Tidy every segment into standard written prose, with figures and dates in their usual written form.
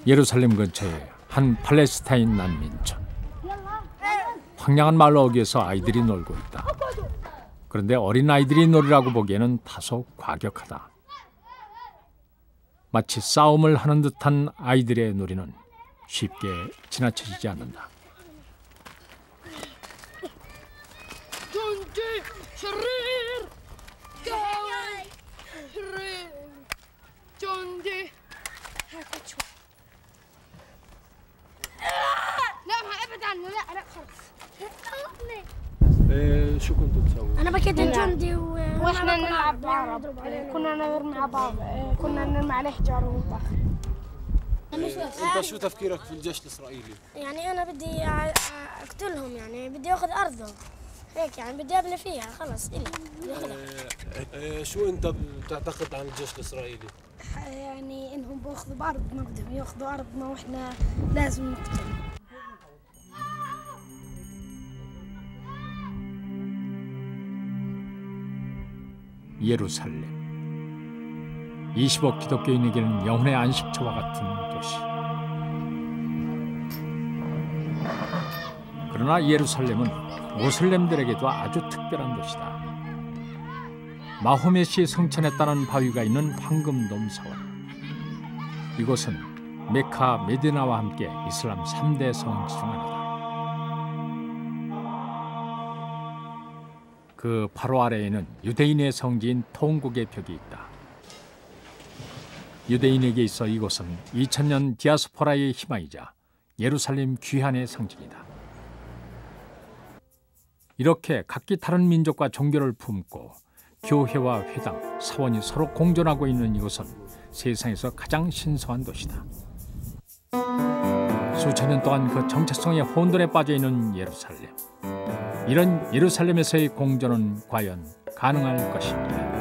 예루살렘 근처에 한 팔레스타인 난민촌. 황량한 마을 어귀에서 아이들이 놀고 있다. 그런데 어린아이들이 놀이라고 보기에는 다소 과격하다. 마치 싸움을 하는 듯한 아이들의 놀이는 쉽게 지나쳐지지 않는다. شو كنتوا تسووا؟ أنا بكيت جندي واحنا نلعب بعرب كنا نرمي على بعض كنا نرمي عليه حجار وطخ. انت شو تفكيرك في الجيش الاسرائيلي؟ يعني أنا بدي أقتلهم يعني بدي أخذ أرضهم هيك يعني بدي أبني فيها خلص إلي. شو انت بتعتقد عن الجيش الاسرائيلي؟ يعني إنهم بياخذوا بأرضنا بدهم ياخذوا أرضنا وإحنا لازم نقتل. 예루살렘. 20억 기독교인에게는 영혼의 안식처와 같은 도시. 그러나 예루살렘은 모슬렘들에게도 아주 특별한 도시다. 마호멧이 성천했다는 바위가 있는 황금돔 사원. 이곳은 메카, 메디나와 함께 이슬람 3대 성지 중 하나다. 그 바로 아래에는 유대인의 성지인 통곡의 벽이 있다. 유대인에게 있어 이곳은 2000년 디아스포라의 희망이자 예루살렘 귀환의 상징이다. 이렇게 각기 다른 민족과 종교를 품고 교회와 회당, 사원이 서로 공존하고 있는 이곳은 세상에서 가장 신성한 도시다. 수천 년 동안 그 정체성의 혼돈에 빠져있는 예루살렘. 이런 예루살렘에서의 공존은 과연 가능할 것인가?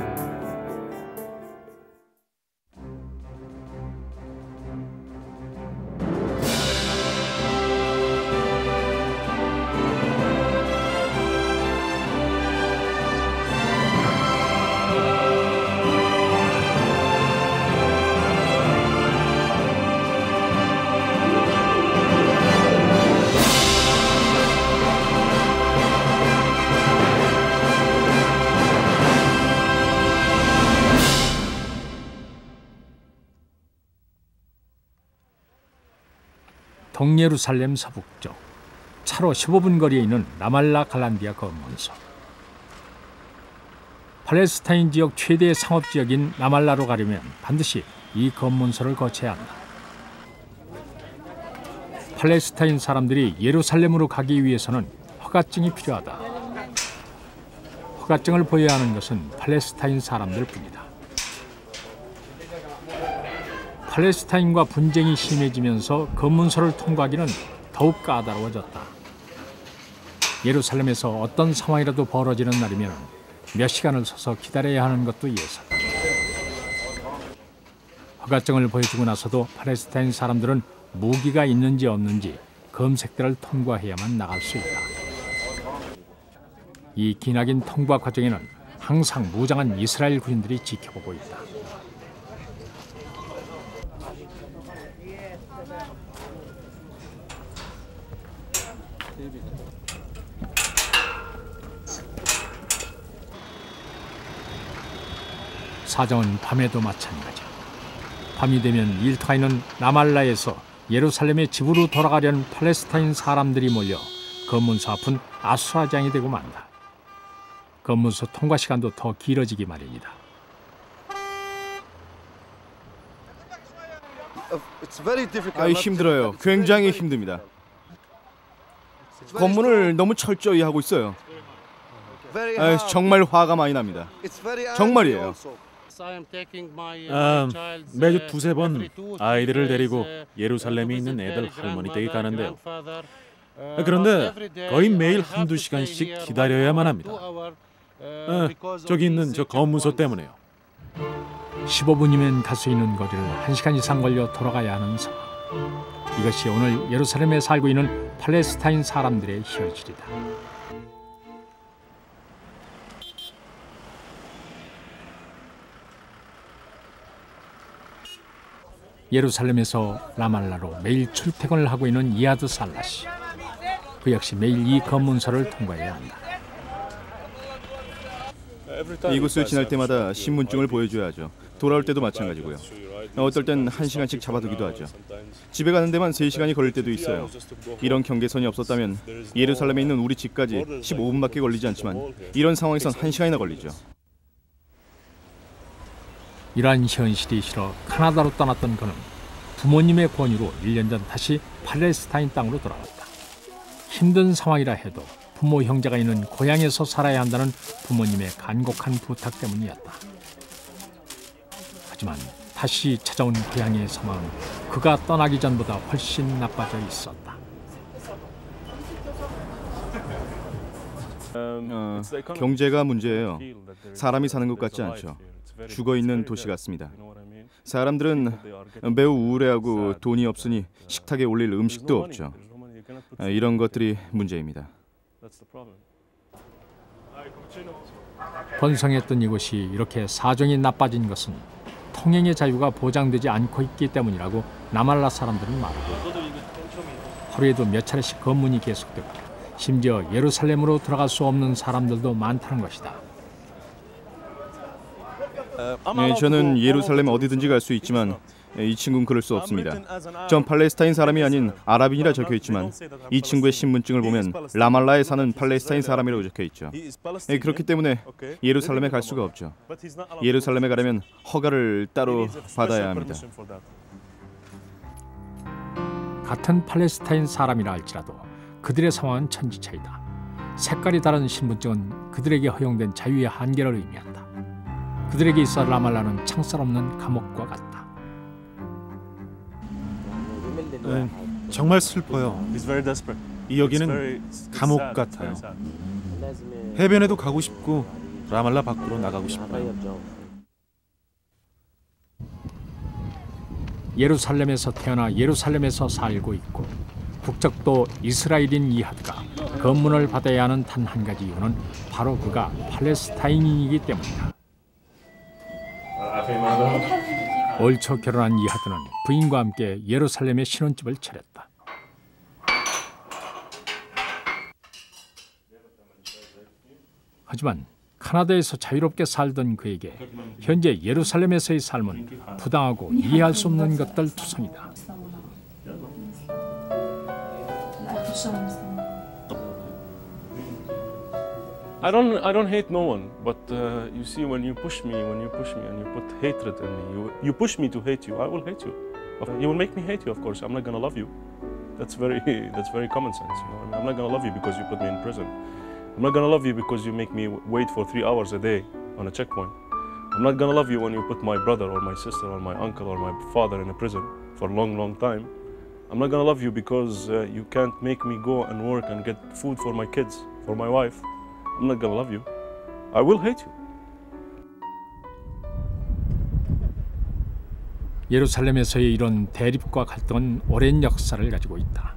동예루살렘 서북쪽 차로 15분 거리에 있는 라말라 갈란디아 검문소. 팔레스타인 지역 최대의 상업지역인 라말라로 가려면 반드시 이 검문소를 거쳐야 한다. 팔레스타인 사람들이 예루살렘으로 가기 위해서는 허가증이 필요하다. 허가증을 보여야 하는 것은 팔레스타인 사람들 뿐이다. 팔레스타인과 분쟁이 심해지면서 검문소를 통과하기는 더욱 까다로워졌다. 예루살렘에서 어떤 상황이라도 벌어지는 날이면 몇 시간을 서서 기다려야 하는 것도 예사다. 허가증을 보여주고 나서도 팔레스타인 사람들은 무기가 있는지 없는지 검색대를 통과해야만 나갈 수 있다. 이 기나긴 통과 과정에는 항상 무장한 이스라엘 군인들이 지켜보고 있다. 사정은 밤에도 마찬가지야. 밤이 되면 일터가 라말라에서 예루살렘의 집으로 돌아가려는 팔레스타인 사람들이 몰려 검문소 앞은 아수라장이 되고 만다. 검문소 통과 시간도 더 길어지기 마련이다. 힘들어요. 굉장히 힘듭니다. 검문을 너무 철저히 하고 있어요. 정말 화가 많이 납니다. 정말이에요. 매주 두세 번 아이들을 데리고 예루살렘에 있는 애들 할머니 댁에 가는데요. 그런데 거의 매일 한두 시간씩 기다려야만 합니다. 저기 있는 저 검문소 때문에요. 15분이면 갈 수 있는 거리를 1시간 이상 걸려 돌아가야 하는 상황. 이것이 오늘 예루살렘에 살고 있는 팔레스타인 사람들의 현실이다. 예루살렘에서 라말라로 매일 출퇴근을 하고 있는 이아드 살라 씨. 그 역시 매일 이 검문소를 통과해야 한다. 이곳을 지날 때마다 신분증을 보여줘야 하죠. 돌아올 때도 마찬가지고요. 어떨 땐 1시간씩 잡아두기도 하죠. 집에 가는 데만 3시간이 걸릴 때도 있어요. 이런 경계선이 없었다면 예루살렘에 있는 우리 집까지 15분밖에 걸리지 않지만 이런 상황에선 1시간이나 걸리죠. 이러한 현실이 싫어 카나다로 떠났던 그는 부모님의 권유로 1년 전 다시 팔레스타인 땅으로 돌아왔다. 힘든 상황이라 해도 부모 형제가 있는 고향에서 살아야 한다는 부모님의 간곡한 부탁 때문이었다. 하지만 다시 찾아온 고향의 상황은 그가 떠나기 전보다 훨씬 나빠져 있었다. 경제가 문제예요. 사람이 사는 것 같지 않죠. 죽어있는 도시 같습니다. 사람들은 매우 우울해하고 돈이 없으니 식탁에 올릴 음식도 없죠. 이런 것들이 문제입니다. 번성했던 이곳이 이렇게 사정이 나빠진 것은 통행의 자유가 보장되지 않고 있기 때문이라고 라말라 사람들은 말하고, 하루에도 몇 차례씩 검문이 계속되고 심지어 예루살렘으로 들어갈 수 없는 사람들도 많다는 것이다. 네, 저는 예루살렘 어디든지 갈 수 있지만 이 친구는 그럴 수 없습니다. 전 팔레스타인 사람이 아닌 아랍인이라 적혀 있지만 이 친구의 신분증을 보면 라말라에 사는 팔레스타인 사람이라고 적혀 있죠. 그렇기 때문에 예루살렘에 갈 수가 없죠. 예루살렘에 가려면 허가를 따로 받아야 합니다. 같은 팔레스타인 사람이라 할지라도 그들의 상황은 천지차이다. 색깔이 다른 신분증은 그들에게 허용된 자유의 한계를 의미한다. 그들에게 있어 라말라는 창살 없는 감옥과 같다. 정말 슬퍼요. 이 여기는 감옥 같아요. 해변에도 가고 싶고 라말라 밖으로 나가고 싶어요. 예루살렘에서 태어나 예루살렘에서 살고 있고 국적도 이스라엘인 이하드가 검문을 받아야 하는 단 한 가지 이유는 바로 그가 팔레스타인인이기 때문이다. 올 초 결혼한 이하드는 부인과 함께 예루살렘에 신혼집을 차렸다. 하지만 카나다에서 자유롭게 살던 그에게 현재 예루살렘에서의 삶은 부당하고 이해할 수 없는 것들 투성이다. I don't hate no one, but you see, when you push me and you put hatred in me, you push me to hate you, I will hate you. You will make me hate you, of course. I'm not gonna love you. That's very common sense. You know? I'm not gonna love you because you put me in prison. I'm not gonna love you because you make me wait for 3 hours a day on a checkpoint. I'm not gonna love you when you put my brother or my sister or my uncle or my father in a prison for a long, long time. I'm not gonna love you because you can't make me go and work and get food for my kids, for my wife. I'm not gonna love you. I will hate you. 예루살렘에서의 이런 대립과 갈등은 오랜 역사를 가지고 있다.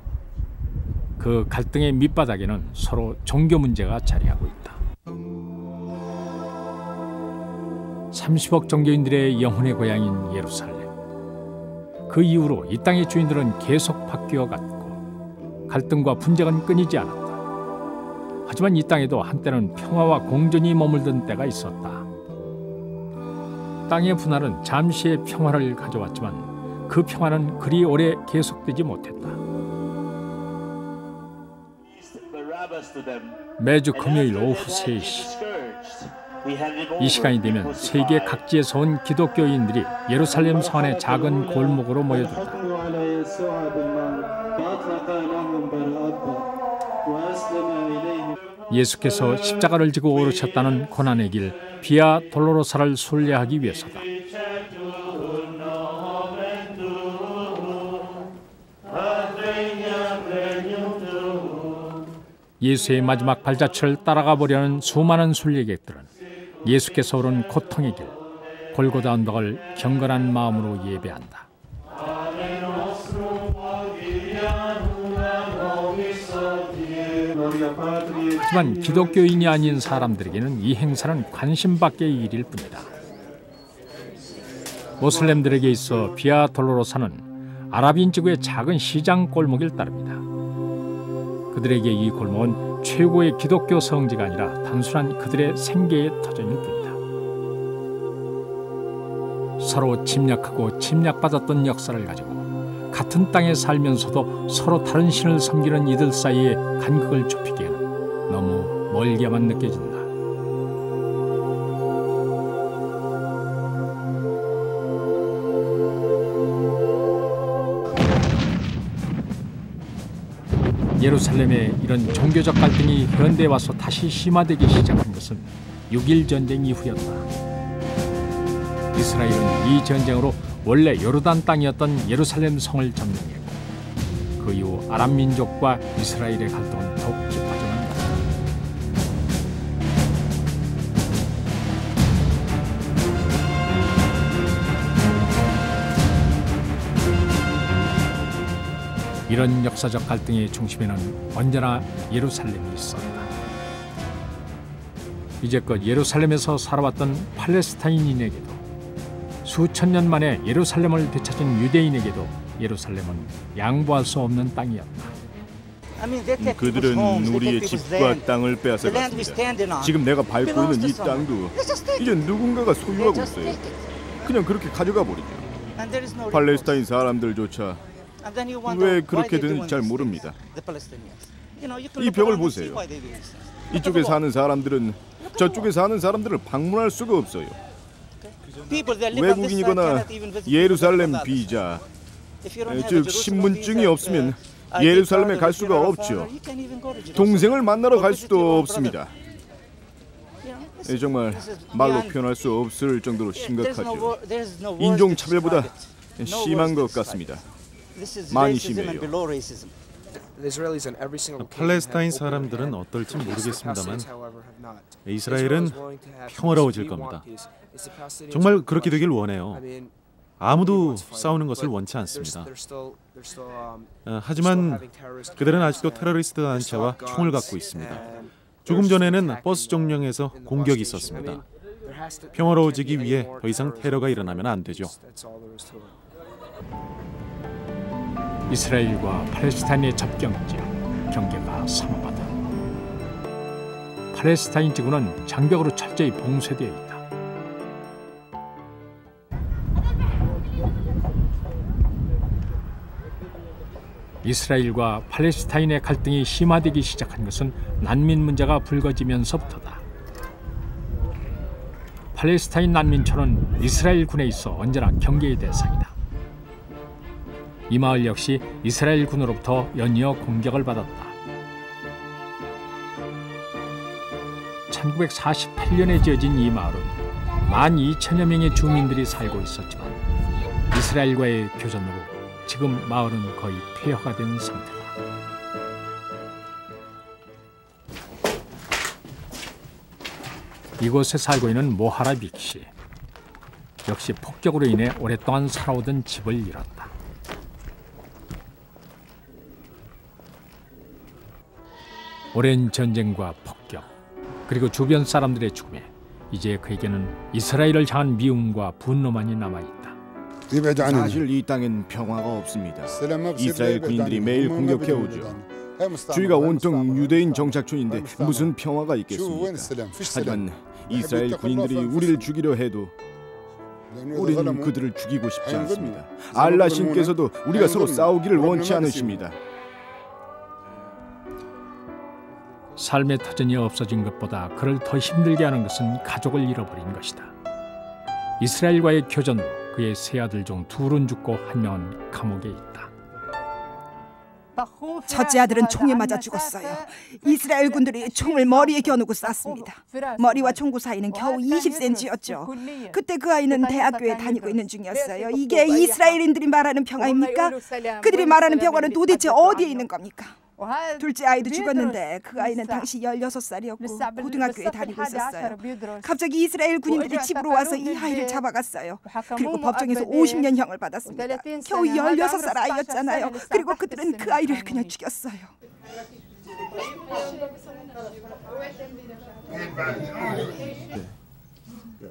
그 갈등의 밑바닥에는 서로 종교 문제가 자리하고 있다. 30억 종교인들의 영혼의 고향인 예루살렘. 그 이후로 이 땅의 주인들은 계속 바뀌어 갔고 갈등과 분쟁은 끊이지 않았다. 하지만 이 땅에도 한때는 평화와 공존이 머물던 때가 있었다. 땅의 분할은 잠시의 평화를 가져왔지만 그 평화는 그리 오래 계속되지 못했다. 매주 금요일 오후 3시 이 시간이 되면 세계 각지에서 온 기독교인들이 예루살렘 성안의 작은 골목으로 모여든다. 예수께서 십자가를 지고 오르셨다는 고난의 길 비아 돌로로사를 순례하기 위해서다. 예수의 마지막 발자취를 따라가 보려는 수많은 순례객들은 예수께서 오른 고통의 길 골고다 언덕을 경건한 마음으로 예배한다. 하지만 기독교인이 아닌 사람들에게는 이 행사는 관심 밖의 일일 뿐이다. 모슬렘들에게 있어 비아 돌로로사는 아랍인 지구의 작은 시장 골목일 따릅니다. 그들에게 이 골목은 최고의 기독교 성지가 아니라 단순한 그들의 생계의 터전일 뿐이다. 서로 침략하고 침략받았던 역사를 가지고 같은 땅에 살면서도 서로 다른 신을 섬기는 이들 사이에 간극을 좁히기에는 너무 멀게만 느껴진다. 예루살렘의 이런 종교적 갈등이 현대에 와서 다시 심화되기 시작한 것은 6.1 전쟁 이후였다. 이스라엘은 이 전쟁으로 원래 요르단 땅이었던 예루살렘 성을 점령했고 그 이후 아랍 민족과 이스라엘의 갈등은 더욱 깊어져만 갔다. 이런 역사적 갈등의 중심에는 언제나 예루살렘이 있었다. 이제껏 예루살렘에서 살아왔던 팔레스타인인에게도 수천 년 만에 예루살렘을 되찾은 유대인에게도 예루살렘은 양보할 수 없는 땅이었다. 그들은 우리의 집과 땅을 빼앗아갔습니다. 지금 내가 밟고 있는 이 땅도 이제 누군가가 소유하고 있어요. 그냥 그렇게 가져가 버리죠. 팔레스타인 사람들조차 왜 그렇게 되는지 잘 모릅니다. 이 벽을 보세요. 이쪽에 사는 사람들은 저쪽에 사는 사람들을 방문할 수가 없어요. 외국인이거나 예루살렘 비자, 즉 신분증이 없으면 예루살렘에 갈 수가 없죠. 동생을 만나러 갈 수도 없습니다. 정말 말로 표현할 수 없을 정도로 심각하죠. 인종차별보다 심한 것 같습니다. 많이 심해요. 팔레스타인 사람들은 어떨지 모르겠습니다만 이스라엘은 평화로워질 겁니다. 정말 그렇게 되길 원해요. 아무도 싸우는 것을 원치 않습니다. 하지만 그들은 아직도 테러리스트 단체와 총을 갖고 있습니다. 조금 전에는 버스 정류장에서 공격이 있었습니다. 평화로워지기 위해 더 이상 테러가 일어나면 안 되죠. 이스라엘과 팔레스타인의 접경지역, 경계가 삼아바다. 팔레스타인 지구는 장벽으로 철저히 봉쇄되어 있다. 이스라엘과 팔레스타인의 갈등이 심화되기 시작한 것은 난민 문제가 불거지면서부터다. 팔레스타인 난민촌은 이스라엘 군에 있어 언제나 경계의 대상이다. 이 마을 역시 이스라엘 군으로부터 연이어 공격을 받았다. 1948년에 지어진 이 마을은 12,000여 명의 주민들이 살고 있었지만 이스라엘과의 교전으로 지금 마을은 거의 폐허가 된 상태다. 이곳에 살고 있는 모하라빅 씨. 역시 폭격으로 인해 오랫동안 살아오던 집을 잃었다. 오랜 전쟁과 폭격, 그리고 주변 사람들의 죽음에 이제 그에게는 이스라엘을 향한 미움과 분노만이 남아있다. 사실 이 땅엔 평화가 없습니다. 이스라엘 군인들이 매일 공격해오죠. 저희가 온통 유대인 정착촌인데 무슨 평화가 있겠습니까? 하지만 이스라엘 군인들이 우리를 죽이려 해도 우리는 그들을 죽이고 싶지 않습니다. 알라 신께서도 우리가 서로 싸우기를 원치 않으십니다. 삶의 터전이 없어진 것보다 그를 더 힘들게 하는 것은 가족을 잃어버린 것이다. 이스라엘과의 교전으로 그의 세 아들 중 둘은 죽고 한 명은 감옥에 있다. 첫째 아들은 총에 맞아 죽었어요. 이스라엘 군들이 총을 머리에 겨누고 쐈습니다. 머리와 총구 사이는 겨우 20cm였죠. 그때 그 아이는 대학교에 다니고 있는 중이었어요. 이게 이스라엘인들이 말하는 평화입니까? 그들이 말하는 평화는 도대체 어디에 있는 겁니까? 둘째 아이도 죽었는데 그 아이는 당시 16살이었고 고등학교에 다니고 있었어요. 갑자기 이스라엘 군인들이 집으로 와서 이 아이를 잡아갔어요. 그리고 법정에서 50년형을 받았습니다. 겨우 16살 아이였잖아요. 그리고 그들은 그 아이를 그냥 죽였어요.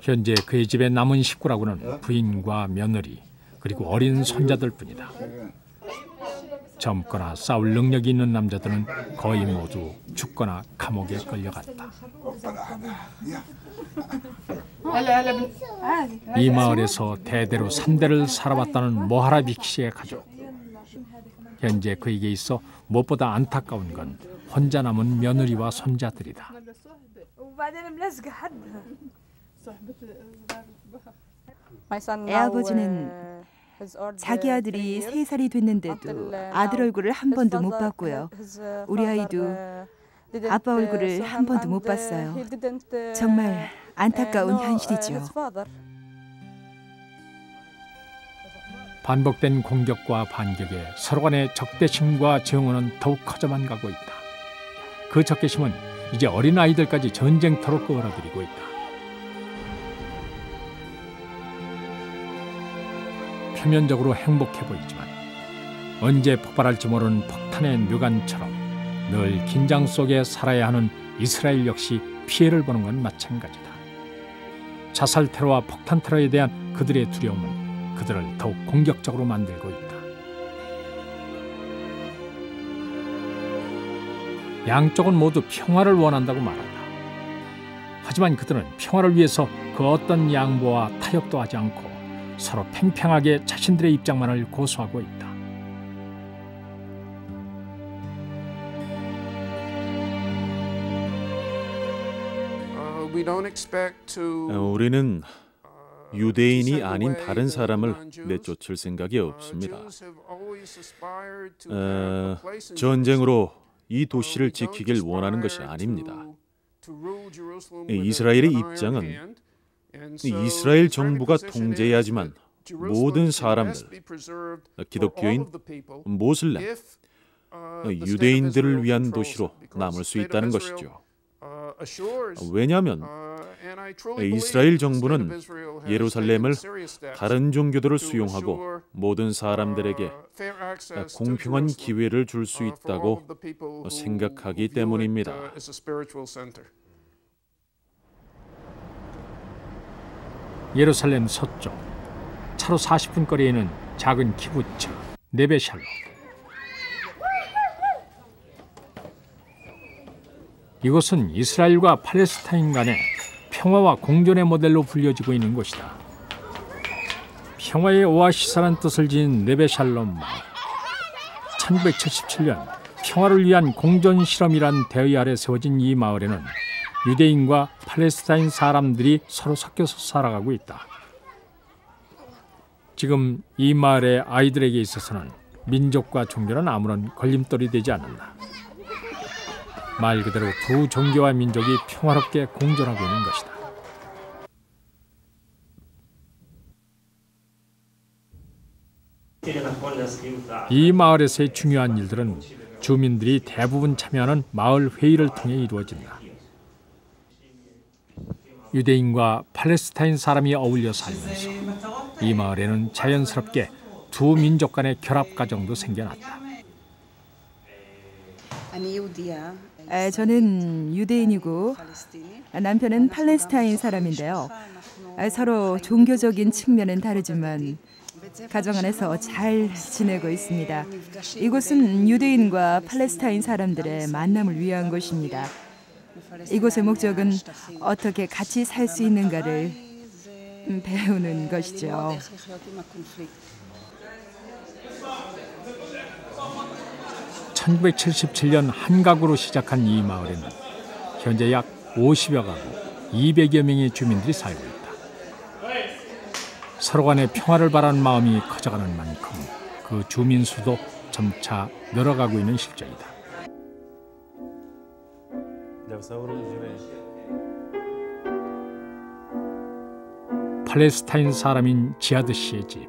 현재 그의 집에 남은 식구라고는 부인과 며느리 그리고 어린 손자들뿐이다. 젊거나 싸울 능력이 있는 남자들은 거의 모두 죽거나 감옥에 끌려갔다. 이 마을에서 대대로 3대를 살아왔다는 모하라빅 씨의 가족. 현재 그에게 있어 무엇보다 안타까운 건 혼자 남은 며느리와 손자들이다. 애아버지는 자기 아들이 3살이 됐는데도 아들 얼굴을 한 번도 못 봤고요. 우리 아이도 아빠 얼굴을 한 번도 못 봤어요. 정말 안타까운 현실이죠. 반복된 공격과 반격에 서로 간의 적대심과 증오는 더욱 커져만 가고 있다. 그 적개심은 이제 어린아이들까지 전쟁터로 끌어들이고 있다. 표면적으로 행복해 보이지만 언제 폭발할지 모르는 폭탄의 뇌관처럼 늘 긴장 속에 살아야 하는 이스라엘 역시 피해를 보는 건 마찬가지다. 자살 테러와 폭탄 테러에 대한 그들의 두려움은 그들을 더욱 공격적으로 만들고 있다. 양쪽은 모두 평화를 원한다고 말한다. 하지만 그들은 평화를 위해서 그 어떤 양보와 타협도 하지 않고 서로 팽팽하게 자신들의 입장만을 고수하고 있다. 우리는 유대인이 아닌 다른 사람을 내쫓을 생각이 없습니다. 전쟁으로 이 도시를 지키길 원하는 것이 아닙니다. 이스라엘의 입장은 이스라엘 정부가 통제해야지만 모든 사람들, 기독교인, 모슬렘, 유대인들을 위한 도시로 남을 수 있다는 것이죠. 왜냐하면 이스라엘 정부는 예루살렘을 다른 종교들을 수용하고 모든 사람들에게 공평한 기회를 줄 수 있다고 생각하기 때문입니다. 예루살렘 서쪽 차로 40분 거리에 있는 작은 키부츠 네베샬로. 이곳은 이스라엘과 팔레스타인 간의 평화와 공존의 모델로 불려지고 있는 곳이다. 평화의 오아시스라는 뜻을 지닌 네베샬롬 마을. 1977년 평화를 위한 공존 실험이란 대의 아래 세워진 이 마을에는 유대인과 팔레스타인 사람들이 서로 섞여서 살아가고 있다. 지금 이 마을의 아이들에게 있어서는 민족과 종교는 아무런 걸림돌이 되지 않는다. 말 그대로 두 종교와 민족이 평화롭게 공존하고 있는 것이다. 이 마을에서의 중요한 일들은 주민들이 대부분 참여하는 마을 회의를 통해 이루어진다. 유대인과 팔레스타인 사람이 어울려 살면서 이 마을에는 자연스럽게 두 민족 간의 결합 과정도 생겨났다. 저는 유대인이고 남편은 팔레스타인 사람인데요. 서로 종교적인 측면은 다르지만 가정 안에서 잘 지내고 있습니다. 이곳은 유대인과 팔레스타인 사람들의 만남을 위한 곳입니다. 이곳의 목적은 어떻게 같이 살 수 있는가를 배우는 것이죠. (1977년) 한 가구로 시작한 이 마을에는 현재 약 50여 가구, 200여 명의 주민들이 살고 있다. 서로 간의 평화를 바라는 마음이 커져가는 만큼 그 주민 수도 점차 늘어가고 있는 실정이다. 팔레스타인 사람인 지하드 씨의 집.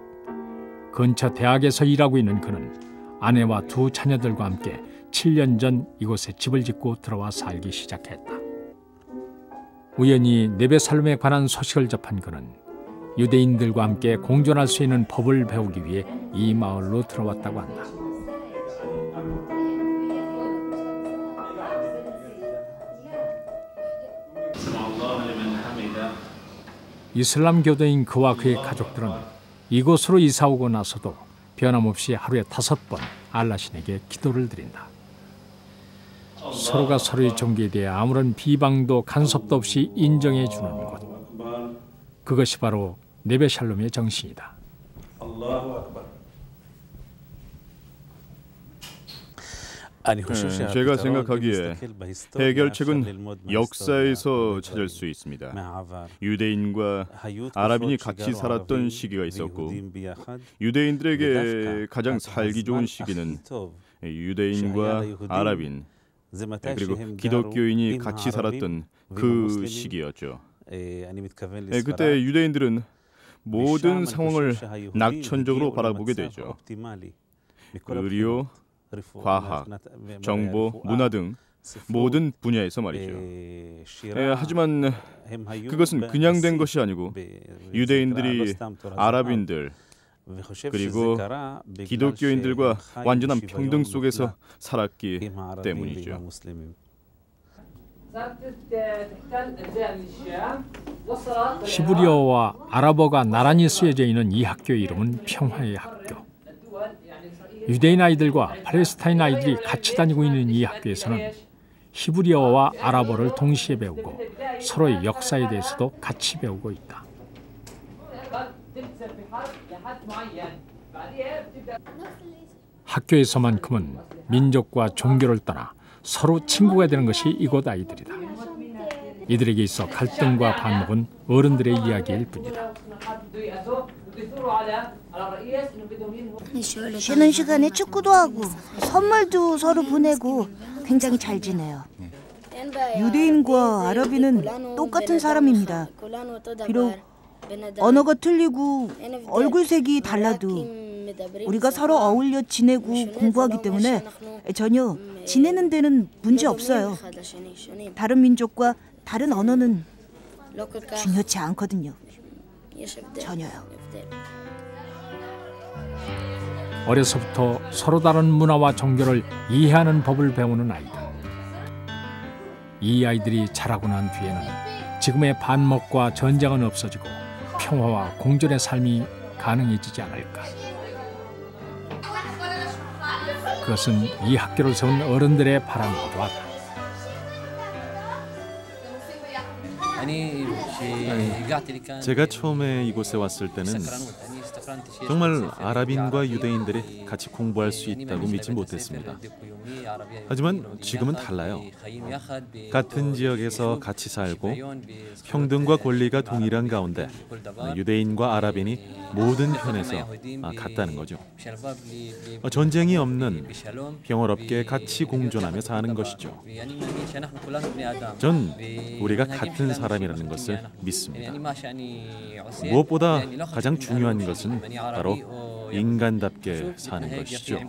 근처 대학에서 일하고 있는 그는 아내와 두 자녀들과 함께 7년 전 이곳에 집을 짓고 들어와 살기 시작했다. 우연히 네베살롬에 관한 소식을 접한 그는 유대인들과 함께 공존할 수 있는 법을 배우기 위해 이 마을로 들어왔다고 한다. 이슬람 교도인 그와 그의 가족들은 이곳으로 이사 오고 나서도 변함없이 하루에 5번 알라신에게 기도를 드린다. 서로가 서로의 종교에 대해 아무런 비방도 간섭도 없이 인정해 주는 것. 그것이 바로 네베 샬롬의 정신이다. 제가 생각하기에 해결책은 역사에서 찾을 수 있습니다. 유대인과 아랍인이 같이 살았던 시기가 있었고 유대인들에게 가장 살기 좋은 시기는 유대인과 아랍인 그리고 기독교인이 같이 살았던 그 시기였죠. 그때 유대인들은 모든 상황을 낙천적으로 바라보게 되죠. 의료, 과학, 정보, 문화 등 모든 분야에서 말이죠. 하지만 그것은 그냥 된 것이 아니고 유대인들이 아랍인들 그리고 기독교인들과 완전한 평등 속에서 살았기 때문이죠. 히브리어와 아랍어가 나란히 쓰여져 있는 이 학교의 이름은 평화의 학교. 유대인 아이들과 팔레스타인 아이들이 같이 다니고 있는 이 학교에서는 히브리어와 아랍어를 동시에 배우고 서로의 역사에 대해서도 같이 배우고 있다. 학교에서만큼은 민족과 종교를 떠나 서로 친구가 되는 것이 이곳 아이들이다. 이들에게 있어 갈등과 반목은 어른들의 이야기일 뿐이다. 쉬는 시간에 축구도 하고 선물도 서로 보내고 굉장히 잘 지내요. 유대인과 아랍인은 똑같은 사람입니다. 비록 언어가 틀리고 얼굴색이 달라도 우리가 서로 어울려 지내고 공부하기 때문에 전혀 지내는 데는 문제 없어요. 다른 민족과 다른 언어는 중요치 않거든요. 전혀요. 어려서부터 서로 다른 문화와 종교를 이해하는 법을 배우는 아이들. 이 아이들이 자라고 난 뒤에는 지금의 반목과 전쟁은 없어지고 평화와 공존의 삶이 가능해지지 않을까. 그것은 이 학교를 세운 어른들의 바람이기도 하다. 제가 처음에 이곳에 왔을 때는 정말 아랍인과 유대인들이 같이 공부할 수 있다고 믿지 못했습니다. 하지만 지금은 달라요. 같은 지역에서 같이 살고 평등과 권리가 동일한 가운데 유대인과 아랍인이 모든 편에서 같다는 거죠. 전쟁이 없는 평화롭게 같이 공존하며 사는 것이죠. 전 우리가 같은 사람이라는 것을 믿습니다. 무엇보다 가장 중요한 것은 바로 인간답게 사는 것이죠.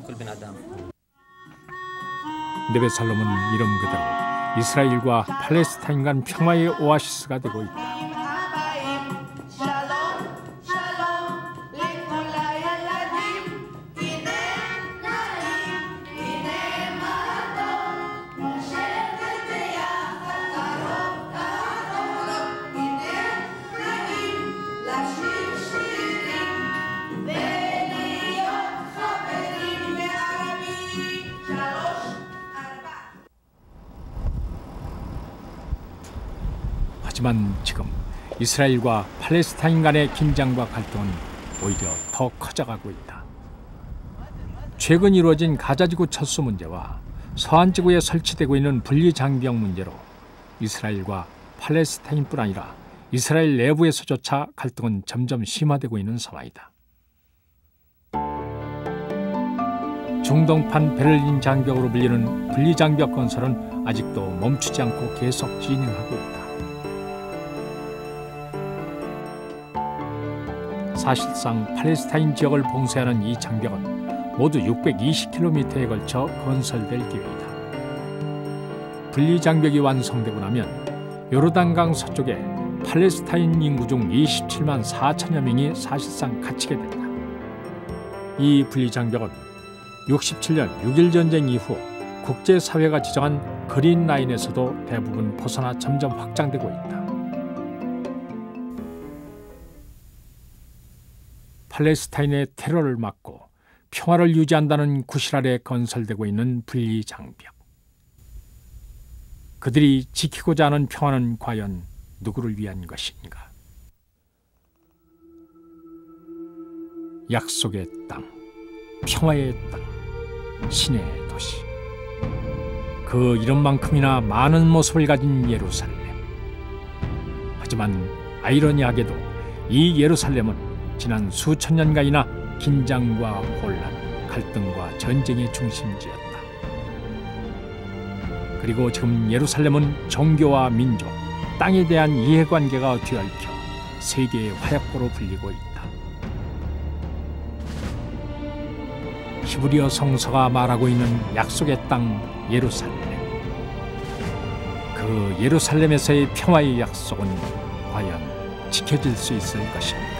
네베살롬은 이름 그대로 이스라엘과 팔레스타인 간 평화의 오아시스가 되고 있다. 하지만 지금 이스라엘과 팔레스타인 간의 긴장과 갈등은 오히려 더 커져가고 있다. 최근 이루어진 가자지구 철수 문제와 서한지구에 설치되고 있는 분리장벽 문제로 이스라엘과 팔레스타인뿐 아니라 이스라엘 내부에서조차 갈등은 점점 심화되고 있는 상황이다. 중동판 베를린 장벽으로 불리는 분리장벽 건설은 아직도 멈추지 않고 계속 진행하고 있다. 사실상 팔레스타인 지역을 봉쇄하는 이 장벽은 모두 620km에 걸쳐 건설될 계획이다. 분리장벽이 완성되고 나면 요르단강 서쪽에 팔레스타인 인구 중 27만 4천여 명이 사실상 갇히게 된다. 이 분리장벽은 67년 6.1 전쟁 이후 국제사회가 지정한 그린라인에서도 대부분 벗어나 점점 확장되고 있다. 팔레스타인의 테러를 막고 평화를 유지한다는 구실 아래 건설되고 있는 분리장벽. 그들이 지키고자 하는 평화는 과연 누구를 위한 것인가? 약속의 땅, 평화의 땅, 신의 도시. 그 이름만큼이나 많은 모습을 가진 예루살렘. 하지만 아이러니하게도 이 예루살렘은 지난 수천 년간이나 긴장과 혼란, 갈등과 전쟁의 중심지였다. 그리고 지금 예루살렘은 종교와 민족, 땅에 대한 이해관계가 뒤얽혀 세계의 화약고로 불리고 있다. 히브리어 성서가 말하고 있는 약속의 땅 예루살렘. 그 예루살렘에서의 평화의 약속은 과연 지켜질 수 있을 것인가?